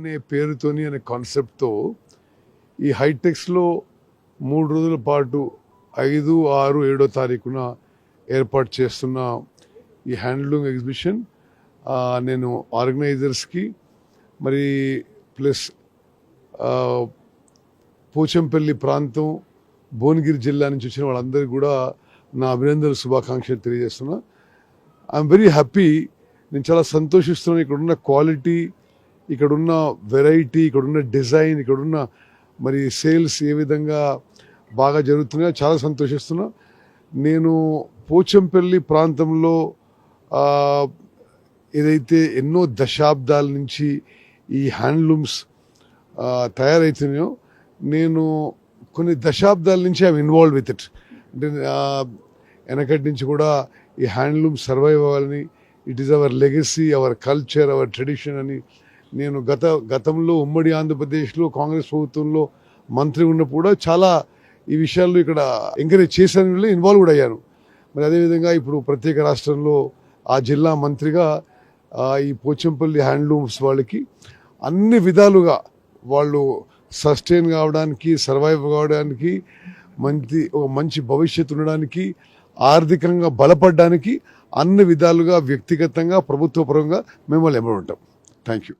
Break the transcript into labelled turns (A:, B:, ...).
A: అనే పేరుతోని అనే కాన్సెప్ట్తో ఈ హైటెక్స్లో 3 రోజుల పాటు 5, 6, 7వ తారీఖున ఏర్పాటు చేస్తున్న ఈ హ్యాండ్లూమ్ ఎగ్జిబిషన్ నేను ఆర్గనైజర్స్కి మరి ప్లస్ పోచంపల్లి ప్రాంతం భువనగిరి జిల్లా నుంచి వచ్చిన వాళ్ళందరికీ కూడా నా అభినందనలు శుభాకాంక్షలు తెలియజేస్తున్నా. I'm very happy. నేను చాలా సంతోషిస్తున్నాను. ఇక్కడున్న క్వాలిటీ, ఇక్కడున్న వెరైటీ, ఇక్కడున్న డిజైన్, ఇక్కడున్న మరి సేల్స్ ఏ విధంగా బాగా జరుగుతున్నాయో చాలా సంతోషిస్తున్నా. నేను పోచంపల్లి ప్రాంతంలో ఏదైతే ఎన్నో దశాబ్దాల నుంచి ఈ హ్యాండ్లూమ్స్ తయారవుతున్నాయో నేను కొన్ని దశాబ్దాల నుంచి ఐఎమ్ ఇన్వాల్వ్ విత్ ఇట్. అంటే వెనకటి నుంచి కూడా ఈ హ్యాండ్లూమ్ సర్వైవ్ అవ్వాలని, it is our legacy, our culture, hour tradition అని నేను గతంలో ఉమ్మడి ఆంధ్రప్రదేశ్లో కాంగ్రెస్ ప్రభుత్వంలో మంత్రి ఉన్నప్పుడు కూడా చాలా ఈ విషయాల్లో ఇక్కడ ఎంకరేజ్ చేశాను, ఇన్వాల్వ్ కూడా అయ్యాను. మరి అదేవిధంగా ఇప్పుడు ప్రత్యేక రాష్ట్రంలో ఆ జిల్లా మంత్రిగా ఈ పోచంపల్లి హ్యాండ్లూమ్స్ వాళ్ళకి అన్ని విధాలుగా వాళ్ళు సస్టైన్ కావడానికి, సర్వైవ్ కావడానికి, మంచి భవిష్యత్తు ఉండడానికి, ఆర్థికంగా బలపడడానికి అన్ని విధాలుగా వ్యక్తిగతంగా ప్రభుత్వ పరంగా మేము వాళ్ళు ఉంటాం. Thank you.